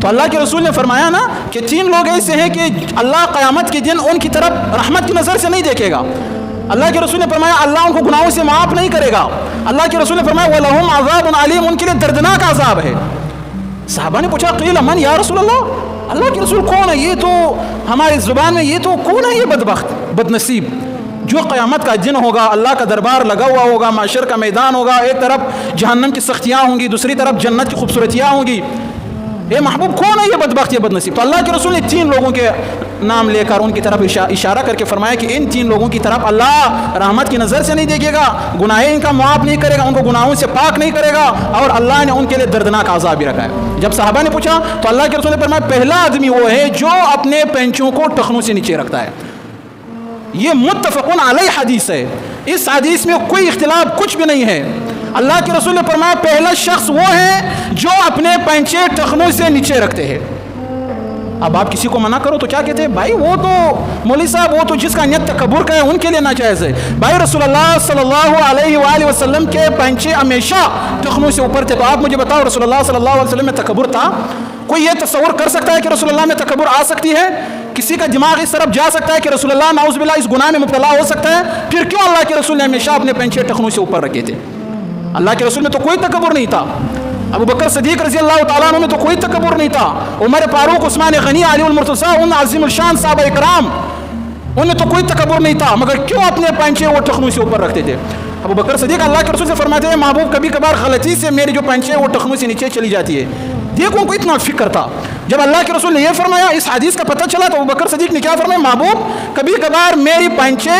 تو اللہ کے رسول نے فرمایا نا کہ 3 لوگ ایسے ہیں کہ اللہ قیامت کے دن ان کی طرف رحمت کی نظر سے نہیں دیکھے گا. اللہ کے رسول نے فرمایا اللہ ان کو گناہوں سے معاف نہیں کرے گا. اللہ کے رسول نے فرمایا وَلَهُمْ عَذَابٌ عَلِيمٌ, ان کے لیے دردناک عذاب ہے. صحابہ نے پوچھا قیل من یا رسول اللہ کے رسول کون ہے یہ؟ تو ہماری زبان میں یہ تو کون ہے یہ بدبخت بد نصیب جو قیامت کا دن ہوگا, اللہ کا دربار لگا ہوا ہوگا, معاشر کا میدان ہوگا, ایک طرف جہنم کی سختیاں ہوں گی, دوسری طرف جنت کی خوبصورتیاں ہوں گی. اے محبوب کون ہے یہ بدبخت یہ بد نصیب؟ تو اللہ کے رسول نے 3 لوگوں کے نام لے کر ان کی طرف اشارہ کر کے فرمایا کہ ان 3 لوگوں کی طرف اللہ رحمت کی نظر سے نہیں دیکھے گا, گناہیں ان کا معاف نہیں کرے گا, ان کو گناہوں سے پاک نہیں کرے گا, اور اللہ نے ان کے لیے دردناک عذاب بھی رکھا ہے. جب صحابہ نے پوچھا تو اللہ کے رسول نے فرمایا پہلا آدمی وہ ہے جو اپنے پینچوں کو ٹخنوں سے نیچے رکھتا ہے. یہ متفقن علیہ حدیث ہے, اس حدیث میں کوئی اختلاف کچھ بھی نہیں ہے. اللہ کے رسول نے فرمایا پہلا شخص وہ ہے جو اپنے پینچے ٹخنوں سے نیچے رکھتے ہیں. اب آپ کسی کو منع کرو تو کیا کہتے ہیں؟ بھائی وہ تو مولوی صاحب وہ تو جس کا نیت تکبر کا ہے ان کے لیے ناجائز ہے. بھائی رسول اللہ صلی اللہ علیہ وآلہ وسلم کے پینچے ہمیشہ ٹخنوں سے اوپر تھے. تو آپ مجھے بتاؤ رسول اللہ صلی اللہ علیہ وسلم میں تکبر تھا؟ کوئی یہ تصور کر سکتا ہے کہ رسول اللہ میں تکبر آ سکتی ہے؟ کسی کا دماغ اس طرف جا سکتا ہے کہ رسول اللہ نعوذ باللہ اس گناہ میں مبتلا ہو سکتا ہے؟ پھر کیوں اللہ کے رسول نے ہمیشہ اپنے پینچے ٹخنوں سے اوپر رکھے تھے؟ اللہ کے رسول میں تو کوئی تکبر نہیں تھا. ابو بکر صدیق رضی اللہ تعالیٰ عنہ میں تو کوئی تکبر نہیں تھا. عمر فاروق, عثمان غنی, علی المرتضیٰ, ان عظیم الشان صحابہ اکرام, ان میں تو کوئی تکبر نہیں تھا, مگر کیوں اپنے پینچے وہ ٹخنوں سے اوپر رکھتے تھے؟ ابو بکر صدیق اللہ کے رسول سے فرماتے ہیں محبوب کبھی کبھار غلطی سے میری جو پینچے وہ ٹخنوں سے نیچے چلی جاتی ہے. دیکھو ان کو اتنا فکر تھا. جب اللہ کے رسول نے یہ فرمایا, اس حدیث کا پتہ چلا, تو ابو بکر صدیق نے کیا فرمایا؟ محبوب کبھی کبھار میری پینچے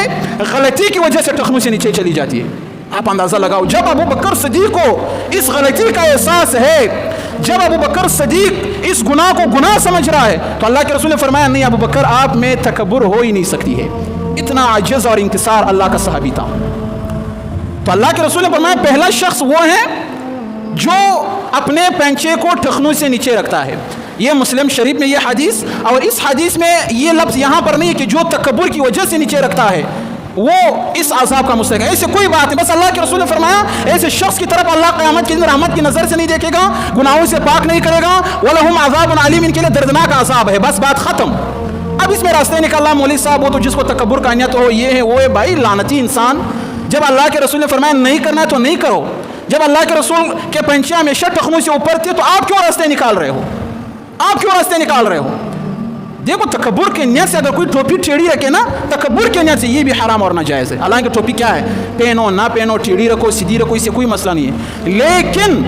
غلطی کی وجہ سے ٹخنوں سے نیچے چلی جاتی ہے. آپ اندازہ لگاؤ, جب ابو بکر صدیق کو اس غلطی کا احساس ہے, جب ابو بکر صدیق اس گناہ کو گناہ سمجھ رہا ہے, تو اللہ کے رسول نے فرمایا نہیں ابو بکر آپ میں تکبر ہو ہی نہیں سکتی ہے. اتنا عجز اور انکسار اللہ کا صحابی تھا. تو اللہ کے رسول نے فرمایا پہلا شخص وہ ہے جو اپنے پینچے کو ٹخنوں سے نیچے رکھتا ہے. یہ مسلم شریف میں یہ حدیث, اور اس حدیث میں یہ لفظ یہاں پر نہیں ہے کہ جو تکبر کی وجہ سے نیچے رکھتا ہے وہ اس عذاب کا مستحق ہے. ایسے کوئی بات نہیں. بس اللہ کے رسول نے فرمایا ایسے شخص کی طرف اللہ قیامت کے دن رحمت کی نظر سے نہیں دیکھے گا, گناہوں سے پاک نہیں کرے گا. وَلَهُمْ عَذَابٌ عَلِيمٌ, ان کے لیے دردناک عذاب ہے. بس بات ختم. اب اس میں راستے نکالا مولوی صاحب وہ تو جس کو تکبر کا نیت ہو یہ ہے وہ ہے. بھائی لعنتی انسان, جب اللہ کے رسول نے فرمایا نہیں کرنا ہے تو نہیں کرو. جب اللہ کے رسول کے پینچے ہمیشہ ٹخنوں سے اوپر تھے تو آپ کیوں راستے نکال رہے ہو؟ آپ کیوں راستے نکال رہے ہو؟ دیکھو تکبر کے نیت سے اگر کوئی ٹوپی ٹیڑھی رکھے نا, تکبر کے نیت سے یہ بھی حرام اور ناجائز ہے. حالانکہ ٹوپی کیا ہے, پہنو نہ پہنو, ٹیڑھی رکھو سیدھی رکھو, اس سے کوئی مسئلہ نہیں ہے. لیکن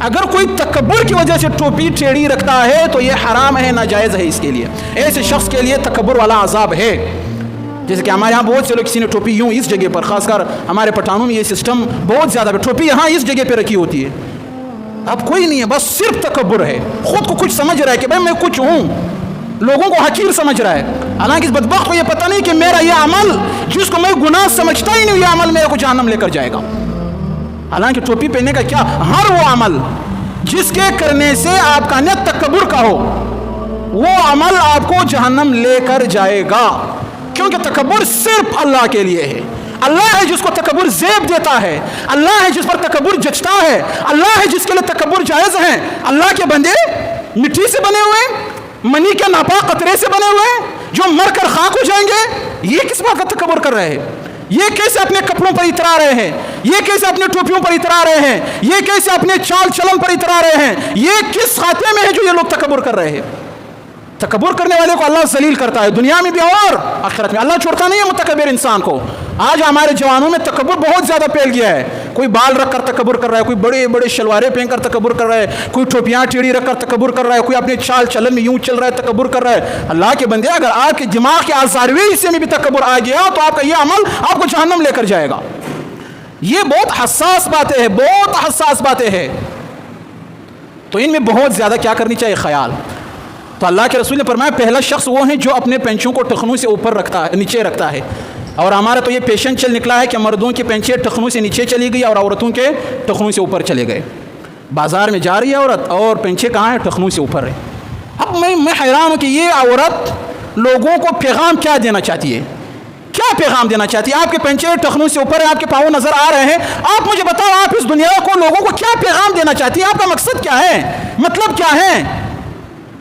اگر کوئی تکبر کی وجہ سے ٹوپی ٹیڑھی رکھتا ہے تو یہ حرام ہے, ناجائز ہے اس کے لیے. ایسے شخص کے لیے تکبر والا عذاب ہے. جیسے کہ ہمارے یہاں بہت سے لوگ کسی نے ٹوپی یوں اس جگہ پر, خاص کر ہمارے پٹھانوں میں یہ سسٹم بہت زیادہ ہے, ٹوپی یہاں اس جگہ پہ رکھی ہوتی ہے. اب کوئی نہیں ہے, بس صرف تکبر ہے. خود کو کچھ سمجھ رہا ہے کہ بھائی میں کچھ ہوں, لوگوں کو حقیر سمجھ رہا ہے. حالانکہ اس بدبخت کو یہ پتہ نہیں کہ میرا یہ عمل جس کو میں گناہ سمجھتا ہی نہیں, یہ عمل میرے کو جہنم لے کر جائے گا. حالانکہ ٹوپی پہننے کا کیا, ہر وہ عمل جس کے کرنے سے آپ کا نیت تکبر کا ہو وہ عمل آپ کو جہنم لے کر جائے گا. کیونکہ تکبر صرف اللہ کے لیے ہے. اللہ ہے جس کو تکبر زیب دیتا ہے, اللہ ہے جس پر تکبر جچتا ہے, اللہ ہے جس کے لیے تکبر جائز ہے. اللہ کے بندے مٹی سے بنے ہوئے, منی کے ناپاک قطرے سے بنے ہوئے جو مر کر خاک ہو جائیں گے, یہ کس بات کا تکبر کر رہے ہیں؟ یہ کیسے اپنے کپڑوں پر اترا رہے ہیں, یہ کیسے اپنے ٹوپیوں پر اترا رہے ہیں, یہ کیسے اپنے چال چلن پر اترا رہے ہیں, یہ کس خاتے میں ہے جو یہ لوگ تکبر کر رہے ہیں؟ تکبر کرنے والے کو اللہ ذلیل کرتا ہے دنیا میں بھی اور آخرت میں. اللہ چھوڑتا نہیں ہے متکبر انسان کو. آج ہمارے جوانوں میں تکبر بہت زیادہ پھیل گیا ہے. کوئی بال رکھ کر تکبر کر رہا ہے, کوئی بڑے بڑے شلوارے پہن کر تکبر کر رہا ہے, کوئی ٹوپیاں ٹیڑھی رکھ کر تکبر کر رہا ہے, کوئی اپنے چال چلن میں یوں چل رہا ہے تکبر کر رہا ہے. اللہ کے بندے اگر آپ کے دماغ کے اعضاءوی حصے میں بھی تکبر آ گیا تو آپ کا یہ عمل آپ کو جہنم لے کر جائے گا. یہ بہت حساس باتیں ہیں, بہت حساس باتیں ہیں. تو ان میں بہت زیادہ کیا کرنی چاہیے, خیال. تو اللہ کے رسول نے فرمایا پہلا شخص وہ ہے جو اپنے پینچوں کو ٹخنوں سے اوپر رکھتا ہے, نیچے رکھتا ہے. اور ہمارا تو یہ پیشن چل نکلا ہے کہ مردوں کے پینچے ٹخنوں سے نیچے چلی گئی اور عورتوں کے ٹخنوں سے اوپر چلے گئے. بازار میں جا رہی ہے عورت اور پینچے کہاں ہیں, ٹخنوں سے اوپر ہے. اب میں حیران ہوں کہ یہ عورت لوگوں کو پیغام کیا دینا چاہتی ہے, کیا پیغام دینا چاہتی ہے؟ آپ کے پینچے ٹخنوں سے اوپر ہیں, آپ کے پاؤں نظر آ رہے ہیں. آپ مجھے بتاؤ آپ اس دنیا کو لوگوں کو کیا پیغام دینا چاہتی ہیں؟ آپ کا مقصد کیا ہے, مطلب کیا ہے؟